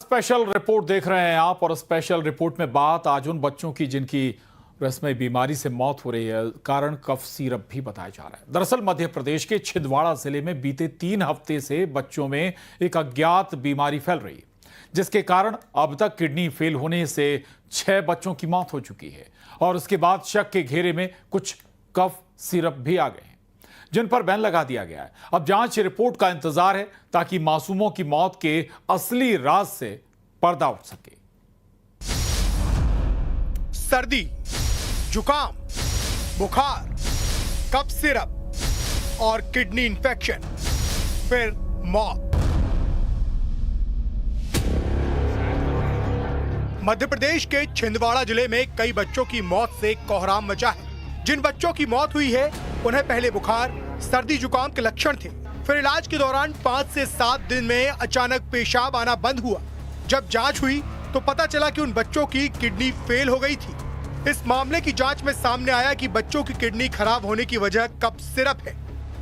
Special report देख रहे हैं आप और स्पेशल रिपोर्ट में बात आज उन बच्चों की जिनकी रहस्यमय बीमारी से मौत हो रही है। कारण कफ सिरप भी बताया जा रहा है। दरअसल मध्य प्रदेश के छिंदवाड़ा जिले में बीते 3 हफ्ते से बच्चों में एक अज्ञात बीमारी फैल रही है, जिसके कारण अब तक किडनी फेल होने से 6 बच्चों की मौत हो चुकी है और उसके बाद शक के घेरे में कुछ कफ सिरप भी आ गए हैं, जिन पर बैन लगा दिया गया है। अब जांच रिपोर्ट का इंतजार है ताकि मासूमों की मौत के असली राज से पर्दा उठ सके। सर्दी, जुकाम, बुखार, कफ सिरप और किडनी इंफेक्शन, फिर मौत। मध्य प्रदेश के छिंदवाड़ा जिले में कई बच्चों की मौत से कोहराम मचा है। जिन बच्चों की मौत हुई है उन्हें पहले बुखार, सर्दी, जुकाम के लक्षण थे। फिर इलाज के दौरान 5 से 7 दिन में अचानक पेशाब आना बंद हुआ। जब जांच हुई तो पता चला कि उन बच्चों की किडनी फेल हो गई थी। इस मामले की जांच में सामने आया कि बच्चों की किडनी खराब होने की वजह कफ सिरप है।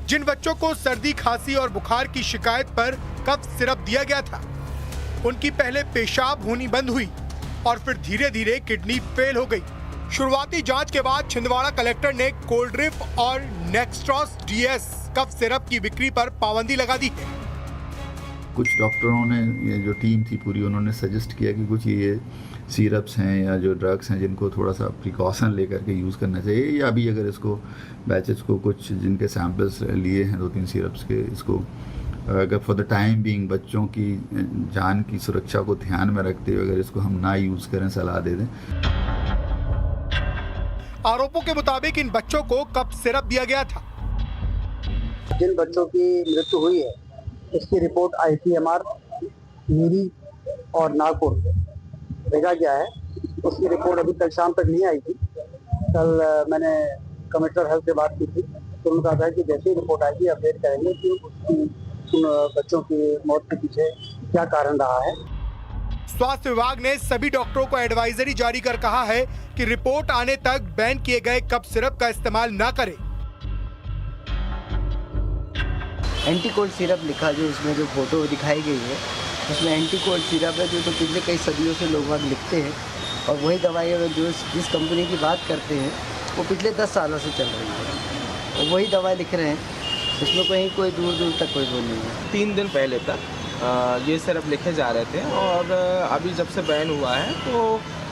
जिन बच्चों को सर्दी, खांसी और बुखार की शिकायत पर कफ सिरप दिया गया था, उनकी पहले पेशाब होनी बंद हुई और फिर धीरे धीरे किडनी फेल हो गई। शुरुआती जांच के बाद छिंदवाड़ा कलेक्टर ने कोल्ड्रिप और नेक्स्ट्रॉस डीएस कफ सिरप की बिक्री पर पाबंदी लगा दी है। कुछ डॉक्टरों ने, ये जो टीम थी पूरी, उन्होंने सजेस्ट किया कि कुछ ये सिरप्स हैं या जो ड्रग्स हैं जिनको थोड़ा सा प्रिकॉशन लेकर के यूज़ करना चाहिए, या अभी अगर इसको बैचेस को कुछ जिनके सैंपल्स लिए हैं 2-3 सिरप्स के, इसको अगर फॉर द टाइम बीइंग बच्चों की जान की सुरक्षा को ध्यान में रखते हुए अगर इसको हम ना यूज़ करें, सलाह दे दें। आरोपों के मुताबिक इन बच्चों को कफ सिरप दिया गया था। जिन बच्चों की मृत्यु हुई है उसकी रिपोर्ट ICMR, नीरी और नागपुर भेजा गया है। उसकी रिपोर्ट अभी तक शाम तक नहीं आई थी। कल मैंने कमिश्नर हेल्थ से बात की थी तो उन्होंने कहा था कि जैसे ही रिपोर्ट आएगी अपडेट करेंगे कि उन बच्चों की मौत के पीछे क्या कारण रहा है। स्वास्थ्य विभाग ने सभी डॉक्टरों को एडवाइजरी जारी कर कहा है कि रिपोर्ट आने तक बैन किए गए कफ सिरप का इस्तेमाल न करें। एंटीकोल्ड सिरप लिखा, जो उसमें जो फोटो दिखाई गई है उसमें एंटीकोल्ड सिरप है, जो तो पिछले कई सदियों से लोग लिखते हैं और वही दवाई जो जिस कंपनी की बात करते हैं वो पिछले 10 सालों से चल रही है और वही दवाई लिख रहे हैं। इसमें कहीं कोई दूर दूर तक कोई वो नहीं है। 3 दिन पहले तक ये सिरप लिखे जा रहे थे और अभी जब से बैन हुआ है तो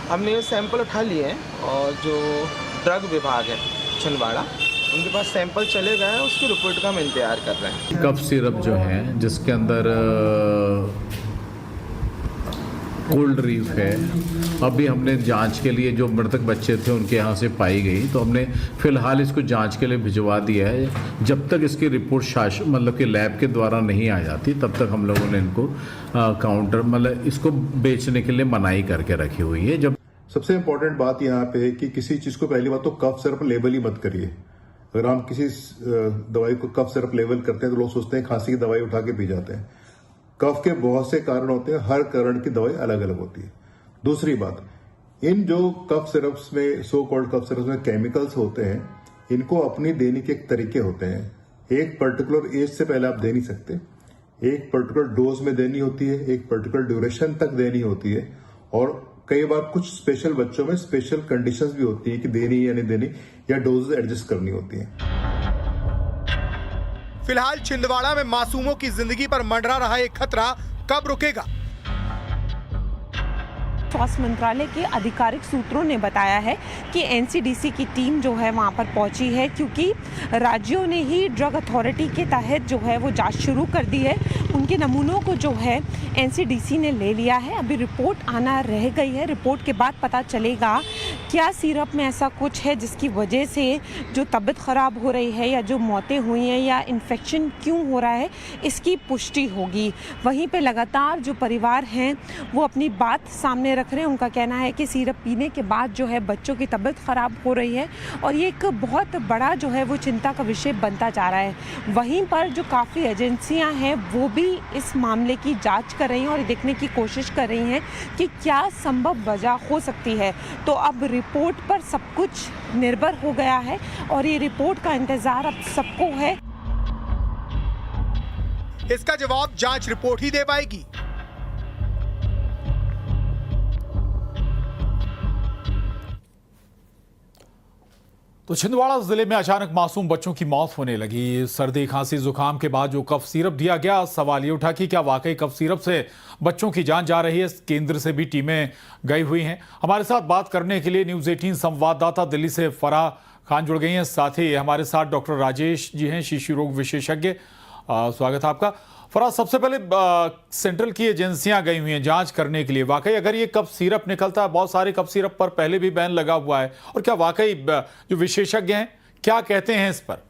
हमने ये सैंपल उठा लिए हैं और जो ड्रग विभाग है छिंदवाड़ा, उनके पास सैंपल चले गए हैं, उसकी रिपोर्ट का हम इंतजार कर रहे हैं। कफ सिरप जो है जिसके अंदर कोल्ड रीफ है, अभी हमने जांच के लिए जो मृतक बच्चे थे उनके यहाँ से पाई गई तो हमने फिलहाल इसको जांच के लिए भिजवा दिया है। जब तक इसकी रिपोर्ट मतलब कि लैब के द्वारा नहीं आ जाती तब तक हम लोगों ने इनको काउंटर मतलब इसको बेचने के लिए मनाही करके रखी हुई है। जब सबसे इम्पोर्टेंट बात यहाँ पे है कि किसी चीज को पहली बात तो कफ सिरप लेबल ही मत करिए। अगर हम किसी दवाई को कफ सिरप लेबल करते हैं तो लोग सोचते हैं खांसी की दवाई उठा के पी जाते हैं। कफ के बहुत से कारण होते हैं, हर कारण की दवाई अलग अलग होती है। दूसरी बात, इन जो कफ सिरप्स में, सो कॉल्ड कफ सिरप्स में केमिकल्स होते हैं, इनको अपनी देने के एक तरीके होते हैं। एक पर्टिकुलर एज से पहले आप दे नहीं सकते, एक पर्टिकुलर डोज में देनी होती है, एक पर्टिकुलर ड्यूरेशन तक देनी होती है और कई बार कुछ स्पेशल बच्चों में स्पेशल कंडीशंस भी होती है कि देनी या नहीं देनी, या डोजेस एडजस्ट करनी होती है। फिलहाल छिंदवाड़ा में मासूमों की जिंदगी पर मंडरा रहा ये खतरा कब रुकेगा? स्वास्थ्य मंत्रालय के आधिकारिक सूत्रों ने बताया है कि NCDC की टीम जो है वहां पर पहुंची है, क्योंकि राज्यों ने ही ड्रग अथॉरिटी के तहत जो है वो जांच शुरू कर दी है। उनके नमूनों को जो है NCDC ने ले लिया है। अभी रिपोर्ट आना रह गई है। रिपोर्ट के बाद पता चलेगा क्या सिरप में ऐसा कुछ है जिसकी वजह से जो तबीयत ख़राब हो रही है या जो मौतें हुई हैं या इन्फेक्शन क्यों हो रहा है, इसकी पुष्टि होगी। वहीं पे लगातार जो परिवार हैं वो अपनी बात सामने रख रहे हैं। उनका कहना है कि सिरप पीने के बाद जो है बच्चों की तबीयत ख़राब हो रही है और ये एक बहुत बड़ा जो है वो चिंता का विषय बनता जा रहा है। वहीं पर जो काफ़ी एजेंसियां हैं वो भी इस मामले की जांच कर रही हैं और देखने की कोशिश कर रही हैं कि क्या संभव वजह हो सकती है। तो अब रिपोर्ट पर सब कुछ निर्भर हो गया है और ये रिपोर्ट का इंतज़ार अब सबको है। इसका जवाब जांच रिपोर्ट ही दे पाएगी। तो छिंदवाड़ा जिले में अचानक मासूम बच्चों की मौत होने लगी। सर्दी खांसी जुकाम के बाद जो कफ सिरप दिया गया, सवाल ये उठा कि क्या वाकई कफ सिरप से बच्चों की जान जा रही है। केंद्र से भी टीमें गई हुई हैं। हमारे साथ बात करने के लिए न्यूज़ 18 संवाददाता दिल्ली से फराह खान जुड़ गई हैं। साथ ही हमारे साथ डॉक्टर राजेश जी हैं, शिशु रोग विशेषज्ञ। स्वागत है आपका। फराह, सबसे पहले सेंट्रल की एजेंसियां गई हुई हैं जांच करने के लिए। वाकई अगर ये कफ सिरप निकलता है, बहुत सारे कफ सिरप पर पहले भी बैन लगा हुआ है, और क्या वाकई जो विशेषज्ञ हैं क्या कहते हैं इस पर?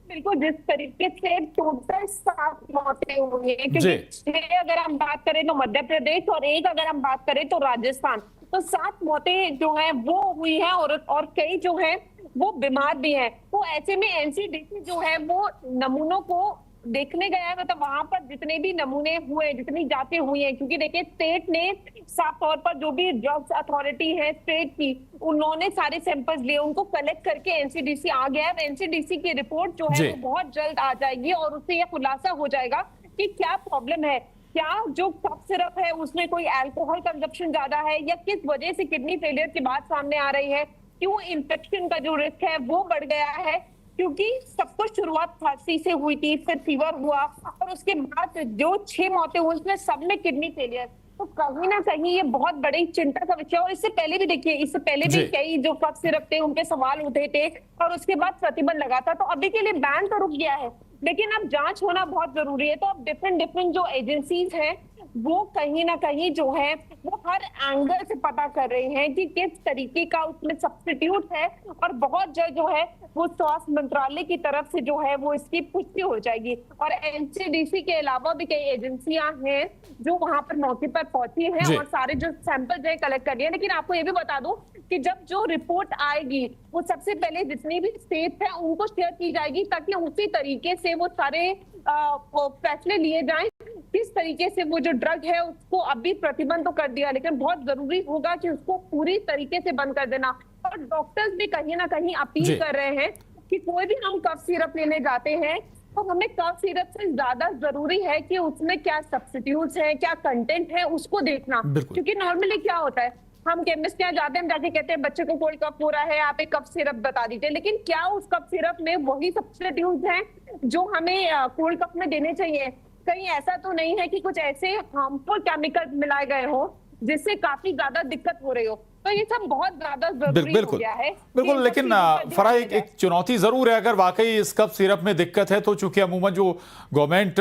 बिल्कुल, जिस तरीके से टोटल 7 मौतें हुई है, क्योंकि 6 अगर हम बात करें तो मध्य प्रदेश और 1 अगर हम बात करें तो राजस्थान, तो 7 मौतें जो है वो हुई है और कई जो है वो बीमार भी हैं। तो ऐसे में एनसीडीसी जो है वो नमूनों को देखने गया है, मतलब वहां पर जितने भी नमूने हुए, जितनी जांचें हुई हैं, क्योंकि देखिए स्टेट ने साफ तौर पर जो भी ड्रग्स अथॉरिटी है स्टेट की, उन्होंने सारे सैंपल्स लिए, उनको कलेक्ट करके एनसीडीसी आ गया है। एनसीडीसी की रिपोर्ट जो है वो बहुत जल्द आ जाएगी और उससे यह खुलासा हो जाएगा कि क्या प्रॉब्लम है, क्या जो कफ सिरप है उसमें कोई अल्कोहल कंजप्शन ज्यादा है या किस वजह से किडनी फेलियर की बात सामने आ रही है, क्यों इन्फेक्शन का जो रिस्क है वो बढ़ गया है, क्योंकि सब कुछ शुरुआत खांसी से हुई थी, फिर फीवर हुआ और उसके बाद जो 6 मौतें हुई उसमें सब में किडनी फेलियर। तो कहीं ना कहीं ये बहुत बड़ी चिंता का विषय। और इससे पहले भी देखिए, इससे पहले भी कई जो कफ सिरप थे उन पे सवाल उठे थे और उसके बाद प्रतिबंध लगा था। तो अभी के लिए बैन तो रुक गया है, लेकिन अब जांच होना बहुत जरूरी है। तो अब डिफरेंट जो एजेंसीज हैं वो कहीं ना कहीं जो है वो हर एंगल से पता कर रहे हैं कि किस तरीके का उसमें सब्स्टिट्यूट है, और बहुत जल्द जो है वो स्वास्थ्य मंत्रालय की तरफ से जो है वो इसकी पुष्टि हो जाएगी। और एनसीडीसी के अलावा भी कई एजेंसियां हैं जो वहां पर मौके पर पहुंची हैं और सारे जो सैंपल जो है कलेक्ट कर लिए। लेकिन आपको ये भी बता दूं कि जब जो रिपोर्ट आएगी वो सबसे पहले जितनी भी स्टेट है उनको शेयर की जाएगी, ताकि उसी तरीके से वो सारे फैसले लिए जाएं किस तरीके से वो जो ड्रग है उसको अभी प्रतिबंध तो कर दिया, लेकिन बहुत जरूरी होगा कि उसको पूरी तरीके से बंद कर देना। और डॉक्टर्स भी कहीं ना कहीं अपील कर रहे हैं कि कोई भी हम कफ सिरप लेने जाते हैं तो हमें कफ सिरप से ज्यादा जरूरी है कि उसमें क्या सब्स्टिट्यूट्स है, क्या कंटेंट है, उसको देखना। क्योंकि नॉर्मली क्या होता है, हम केमिस्ट यहाँ जाते हैं, हम जाके कहते हैं बच्चे को कोल्ड कफ हो रहा है, आप एक कफ सिरप बता दीजिए, लेकिन क्या उस कफ सिरप में वही सब्स्टिट्यूट्स हैं जो हमें कोल्ड कफ में देने चाहिए? कहीं ऐसा तो नहीं है कि कुछ ऐसे हार्मफुल केमिकल मिलाए गए हो जिससे काफी ज्यादा दिक्कत हो रही हो? तो ये सब बहुत ज्यादा जरूरी हो गया है। बिल्कुल, लेकिन फराह एक चुनौती जरूर है। अगर वाकई इस कफ सिरप में दिक्कत है तो चूंकि अमूमन जो गवर्नमेंट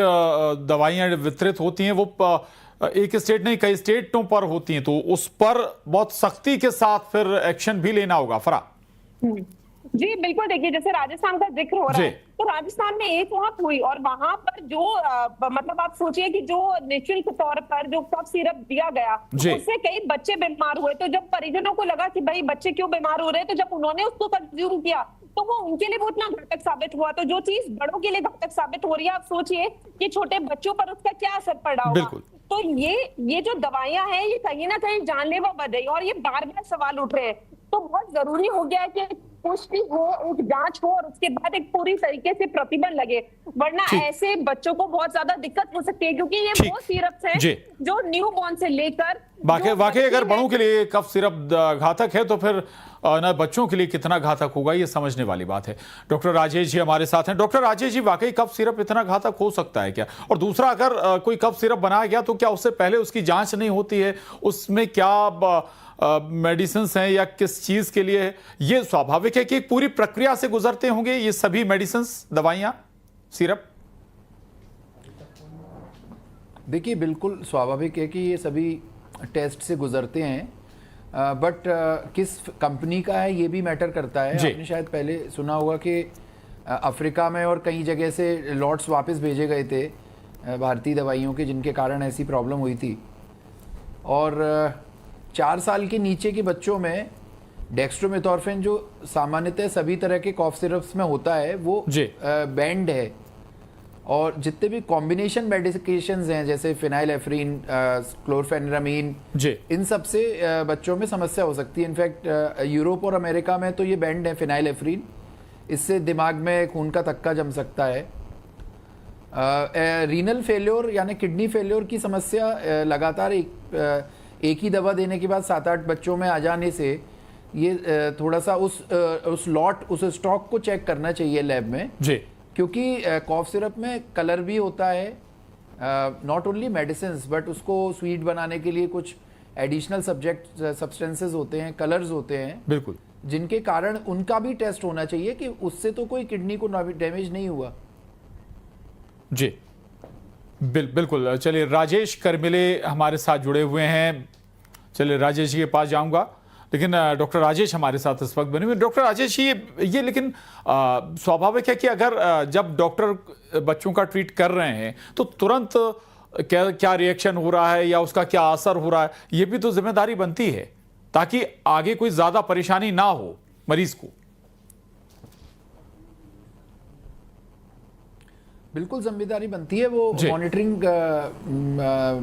दवाइयां वितरित होती हैं वो एक स्टेट नहीं कई स्टेटों पर होती हैं, तो उस पर बहुत सख्ती के साथ फिर एक्शन भी लेना होगा। फराह जी बिल्कुल, देखिए जैसे राजस्थान का जिक्र हो रहा है, तो राजस्थान में एक मौत हुई और वहां पर जो मतलब आप सोचिए कि जो निःशुल्क तौर पर जो कफ सिरप दिया गया उससे कई बच्चे बीमार हुए। तो जब परिजनों को लगा कि भाई बच्चे क्यों बीमार हो रहे हैं, तो जब उन्होंने उसको कंज्यूम किया तो वो उनके लिए वो इतना घातक साबित हुआ। तो जो चीज बड़ों के लिए घातक साबित हो रही है, आप सोचिए कि छोटे बच्चों पर उसका क्या असर पड़ रहा होगा। तो ये जो दवाइयां हैं ये कहीं ना कहीं जानलेवा बन रही है और ये बार बार सवाल उठ रहे हैं। तो बहुत जरूरी हो गया है कि पुष्टि हो, एक जांच हो और उसके बाद एक पूरी तरीके से प्रतिबंध लगे, वरना ऐसे बच्चों को बहुत ज्यादा दिक्कत हो सकती है, क्योंकि ये वो सिरप्स हैं जो न्यू बॉर्न से लेकर वाकई अगर बड़ों के लिए कफ सिरप घातक है तो फिर ना बच्चों के लिए कितना घातक होगा ये समझने वाली बात है। डॉक्टर राजेश जी हमारे साथ हैं। डॉक्टर राजेश जी, वाकई कफ सिरप इतना घातक हो सकता है क्या? और दूसरा, अगर कोई कफ सिरप बनाया गया तो क्या उससे पहले उसकी जांच नहीं होती है? उसमें क्या मेडिसिन हैं या किस चीज के लिए? ये स्वाभाविक है कि एक पूरी प्रक्रिया से गुजरते होंगे ये सभी मेडिसिन, दवाइयां, सिरप। देखिए बिल्कुल स्वाभाविक है कि ये सभी टेस्ट से गुजरते हैं, बट किस कंपनी का है ये भी मैटर करता है। आपने शायद पहले सुना होगा कि अफ्रीका में और कई जगह से लॉट्स वापस भेजे गए थे भारतीय दवाइयों के, जिनके कारण ऐसी प्रॉब्लम हुई थी। और 4 साल के नीचे के बच्चों में डेक्स्ट्रोमेथॉर्फिन जो सामान्यतः सभी तरह के कॉफ सिरप्स में होता है वो बैंड है, और जितने भी कॉम्बिनेशन मेडिकेशंस हैं जैसे फिनाइलेफ्रीन, क्लोरफेनिरामीन, इन सब से बच्चों में समस्या हो सकती है। इनफैक्ट यूरोप और अमेरिका में तो ये बैंड है फिनाइलेफ्रीन, इससे दिमाग में खून का थक्का जम सकता है। रीनल फेल्योर यानी किडनी फेल्योर की समस्या लगातार एक ही दवा देने के बाद 7-8 बच्चों में आ जाने से ये थोड़ा सा उस लॉट उस स्टॉक को चेक करना चाहिए लैब में जी, क्योंकि कॉफ सिरप में कलर भी होता है, नॉट ओनली मेडिसिन बट उसको स्वीट बनाने के लिए कुछ एडिशनल सब्सटेंसेस होते हैं, कलर्स होते हैं, बिल्कुल, जिनके कारण उनका भी टेस्ट होना चाहिए कि उससे तो कोई किडनी को डैमेज नहीं हुआ। जी बिल्कुल। चलिए, राजेश करमिले हमारे साथ जुड़े हुए हैं। चलिए राजेश जी के पास जाऊंगा, लेकिन डॉक्टर राजेश हमारे साथ इस वक्त बने हुए। डॉक्टर राजेश, ये लेकिन स्वाभाविक है कि अगर जब डॉक्टर बच्चों का ट्रीट कर रहे हैं तो तुरंत क्या रिएक्शन हो रहा है या उसका क्या असर हो रहा है, ये भी तो जिम्मेदारी बनती है ताकि आगे कोई ज्यादा परेशानी ना हो मरीज को। बिल्कुल जिम्मेदारी बनती है, वो मॉनिटरिंग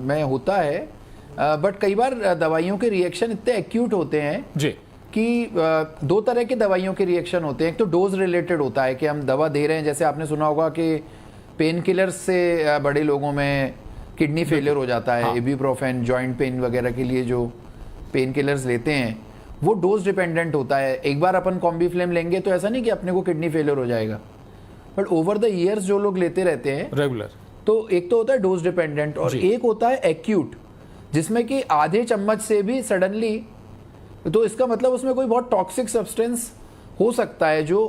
में होता है, बट कई बार दवाइयों के रिएक्शन इतने एक्यूट होते हैं जी कि दो तरह के दवाइयों के रिएक्शन होते हैं। एक तो डोज रिलेटेड होता है कि हम दवा दे रहे हैं, जैसे आपने सुना होगा कि पेन किलर्स से बड़े लोगों में किडनी फेलियर हो जाता है। इबुप्रोफेन जॉइंट पेन वगैरह के लिए जो पेन किलर्स लेते हैं वो डोज डिपेंडेंट होता है। एक बार अपन कॉम्बीफ्लेम लेंगे तो ऐसा नहीं कि अपने को किडनी फेलियर हो जाएगा, बट ओवर द ईयर्स जो लोग लेते रहते हैं रेगुलर, तो एक तो होता है डोज डिपेंडेंट और एक होता है एक्यूट, जिसमें कि आधे चम्मच से भी सडनली, तो इसका मतलब उसमें कोई बहुत टॉक्सिक सब्सटेंस हो सकता है। जो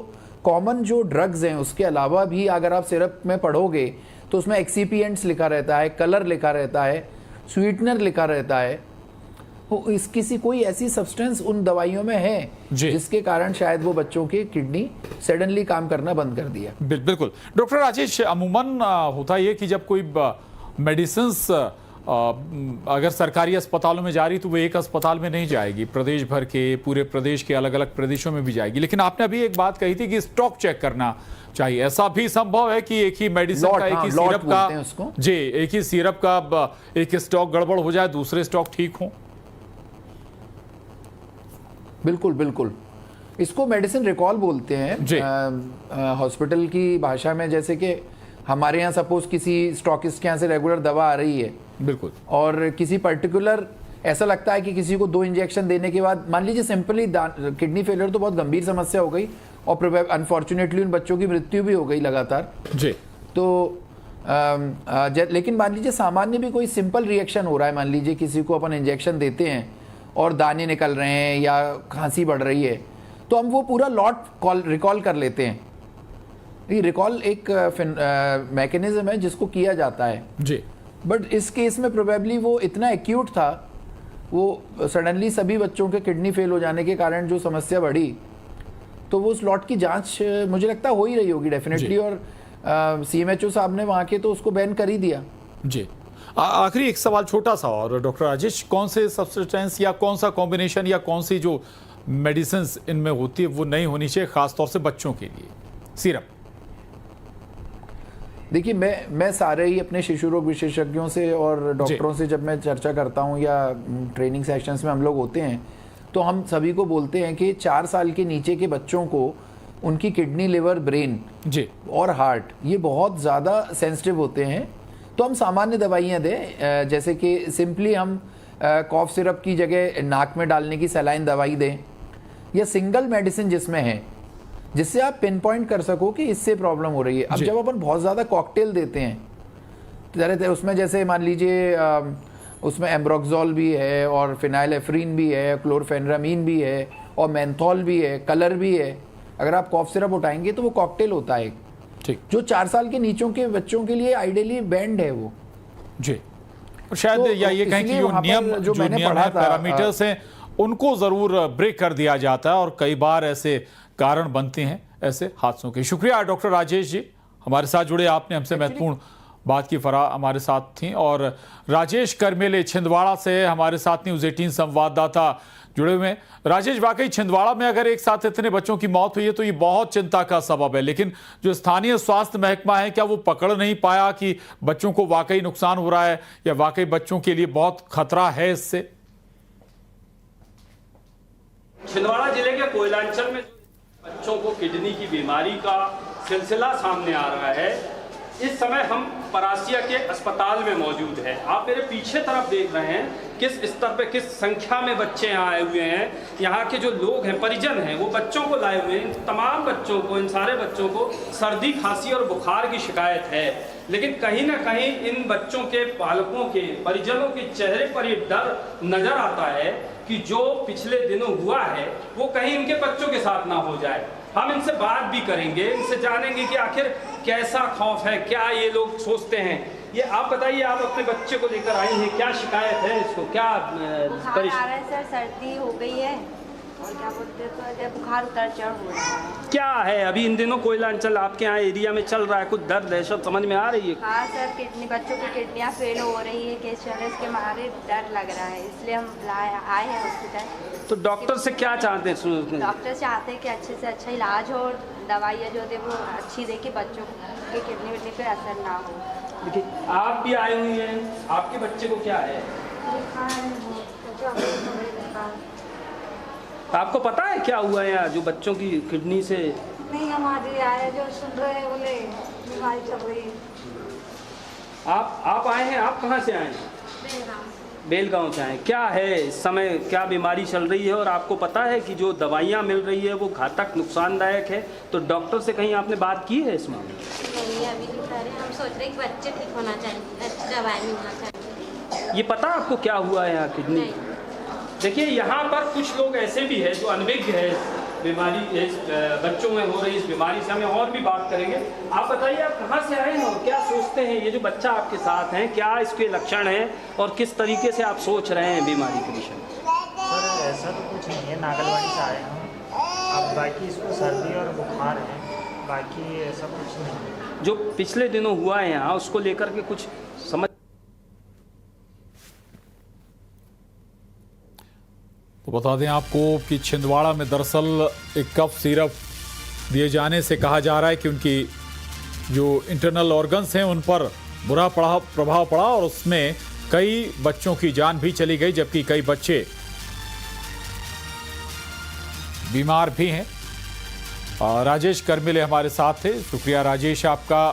कॉमन जो ड्रग्स हैं उसके अलावा भी अगर आप सिरप में पढ़ोगे तो उसमें एक्सीपिएंट्स लिखा रहता है, कलर लिखा रहता है, स्वीटनर लिखा रहता है। तो इस किसी कोई ऐसी सब्सटेंस उन दवाइयों में है जिसके कारण शायद वो बच्चों की किडनी सडनली काम करना बंद कर दिया। बिल्कुल। डॉक्टर राजेश, अमूमन होता है कि जब कोई मेडिसिन अगर सरकारी अस्पतालों में जा रही तो वो एक अस्पताल में नहीं जाएगी, प्रदेश भर के, पूरे प्रदेश के अलग अलग प्रदेशों में भी जाएगी। लेकिन आपने अभी एक बात कही थी कि स्टॉक चेक करना चाहिए। ऐसा भी संभव है कि एक ही मेडिसिन का, एक ही सिरप का, जी, एक ही सिरप का एक स्टॉक गड़बड़ हो जाए, दूसरे स्टॉक ठीक हो? बिल्कुल बिल्कुल, इसको मेडिसिन रिकॉल बोलते हैं हॉस्पिटल की भाषा में। जैसे कि हमारे यहाँ सपोज किसी स्टॉकिस्ट के यहाँ से रेगुलर दवा आ रही है, बिल्कुल, और किसी पर्टिकुलर ऐसा लगता है कि किसी को 2 इंजेक्शन देने के बाद, मान लीजिए सिंपली किडनी फेलियर तो बहुत गंभीर समस्या हो गई और अनफॉर्चुनेटली उन बच्चों की मृत्यु भी हो गई लगातार जी, तो लेकिन मान लीजिए सामान्य भी कोई सिंपल रिएक्शन हो रहा है, मान लीजिए किसी को अपन इंजेक्शन देते हैं और दाने निकल रहे हैं या खांसी बढ़ रही है, तो हम वो पूरा लॉट रिकॉल कर लेते हैं। ये रिकॉल एक मैकेनिज्म है जिसको किया जाता है जी, बट इस केस में प्रोबेबली वो इतना एक्यूट था, वो सडनली सभी बच्चों के किडनी फेल हो जाने के कारण जो समस्या बढ़ी, तो वो उस लॉट की जांच मुझे लगता है हो ही रही होगी डेफिनेटली, और CMHO साहब ने वहाँ के तो उसको बैन कर ही दिया। जी, आखिरी एक सवाल छोटा सा और डॉक्टर राजेश, कौन से सब्सटेंस या कौन सा कॉम्बिनेशन या कौन सी जो मेडिसिन इनमें होती है वो नहीं होनी चाहिए, खासतौर से बच्चों के लिए सिरप? देखिए, मैं सारे ही अपने शिशु रोग विशेषज्ञों से और डॉक्टरों से जब मैं चर्चा करता हूं या ट्रेनिंग सेशंस में हम लोग होते हैं, तो हम सभी को बोलते हैं कि 4 साल के नीचे के बच्चों को उनकी किडनी, लिवर, ब्रेन जी और हार्ट ये बहुत ज़्यादा सेंसिटिव होते हैं, तो हम सामान्य दवाइयाँ दें, जैसे कि सिंपली हम कॉफ सिरप की जगह नाक में डालने की सलाइन दवाई दें, या सिंगल मेडिसिन जिसमें है, जिससे आप पिन पॉइंट कर सको कि इससे प्रॉब्लम हो रही है। अब जब अपन बहुत ज़्यादा कॉकटेल देते हैं तो उसमें जैसे मान लीजिए उसमें एम्ब्रोक्सोल भी है और फिनाइलेफ्रीन भी है, क्लोरफेनरामीन भी है और मेंथोल भी है, कलर भी है। अगर आप कॉफ सिरप उठाएंगे तो वो कॉकटेल होता है ठीक, जो 4 साल के नीचों के बच्चों के लिए आइडियली बैंड है वो जी। और शायद तो या ये कहें कि जो नियम है, पैरामीटर्स हैं, उनको जरूर ब्रेक कर दिया जाता है और कई बार ऐसे कारण बनते हैं ऐसे हादसों के। शुक्रिया डॉक्टर राजेश जी, हमारे साथ जुड़े, आपने हमसे महत्वपूर्ण बात की फराह हमारे साथ थी। और राजेश करमेले छिंदवाड़ा से हमारे साथ न्यूज़ 18 संवाददाता जुड़े हुए हैं। राजेश, वाकई छिंदवाड़ा में अगर एक साथ इतने बच्चों की मौत हुई है तो ये बहुत चिंता का सबब है, लेकिन जो स्थानीय स्वास्थ्य महकमा है क्या वो पकड़ नहीं पाया कि बच्चों को वाकई नुकसान हो रहा है या वाकई बच्चों के लिए बहुत खतरा है इससे? छिंदवाड़ा जिले के कोयलांचल में बच्चों को किडनी की बीमारी का सिलसिला सामने आ रहा है, इस समय हम परासिया के अस्पताल में मौजूद हैं। आप मेरे पीछे तरफ देख रहे हैं किस स्तर पे, किस संख्या में बच्चे यहाँ आए हुए हैं। यहाँ के जो लोग हैं, परिजन हैं, वो बच्चों को लाए हुए हैं। इन तमाम बच्चों को, इन सारे बच्चों को सर्दी, खांसी और बुखार की शिकायत है। लेकिन कहीं ना कहीं इन बच्चों के पालकों के, परिजनों के चेहरे पर ये डर नज़र आता है कि जो पिछले दिनों हुआ है वो कहीं इनके बच्चों के साथ ना हो जाए। हम इनसे बात भी करेंगे, इनसे जानेंगे कि आखिर कैसा खौफ है, क्या ये लोग सोचते हैं। ये आप बताइए, आप अपने बच्चे को लेकर आई हैं, क्या शिकायत है इसको, क्या बुखार आ रहा है सर, सर्दी हो गई है और क्या बोलते हैं तो बुखार उतर चढ़ हो रहा है। क्या है अभी इन दिनों कोयला अंचल आपके यहाँ एरिया में चल रहा है, कुछ दर्द दहशत समझ में आ रही है? हाँ सर, किडनी, बच्चों की किडनियाँ फेल हो रही है, केस चल रहा है, इसके मारे डर लग रहा है, इसलिए हम आए हैं हॉस्पिटल। तो डॉक्टर से क्या चाहते हैं? डॉक्टर चाहते हैं कि अच्छे से अच्छा इलाज हो, दवाइयाँ जो दे वो अच्छी दे कि बच्चों के किडनी विडनी पे असर ना हो। देखिए, आप भी आई हुई हैं, आपके बच्चे को क्या है? आपको पता है क्या हुआ है यहाँ जो बच्चों की किडनी से? नहीं, हमारे आए जो सुन रहे हैं बोले बीमारी चल रही है। आप आए हैं, आप कहाँ से आए हैं? बेलगांव से आए। क्या है इस समय, क्या बीमारी चल रही है और आपको पता है कि जो दवाइयाँ मिल रही है वो घातक, नुकसानदायक है? तो डॉक्टर से कहीं आपने बात की है इस मामले में? नहीं, अभी नहीं कर रहे, हम सोच रहे हैं कि बच्चे ठीक होना चाहिए, अच्छी दवाई मिलना चाहिए। ये पता आपको क्या हुआ है यहाँ किडनी? देखिए, यहाँ पर कुछ लोग ऐसे भी हैं जो अनभिज्ञ है बीमारी, इस बच्चों में हो रही इस बीमारी से। हमें और भी बात करेंगे। आप बताइए, आप कहाँ से आए हैं और क्या सोचते हैं? ये जो बच्चा आपके साथ है, क्या इसके लक्षण हैं और किस तरीके से आप सोच रहे हैं बीमारी के विषय में? सर ऐसा तो कुछ नहीं है, नागलवाड़ी से आए हैं। अब बाकी इसको सर्दी और बुखार है, बाकी ऐसा कुछ नहीं। जो पिछले दिनों हुआ है यहाँ, उसको लेकर के कुछ समझ? तो बता दें आपको कि छिंदवाड़ा में दरअसल एक कफ सिरप दिए जाने से कहा जा रहा है कि उनकी जो इंटरनल ऑर्गन्स हैं उन पर बुरा प्रभाव पड़ा और उसमें कई बच्चों की जान भी चली गई, जबकि कई बच्चे बीमार भी हैं। राजेश कर्मिले हमारे साथ थे। शुक्रिया राजेश आपका।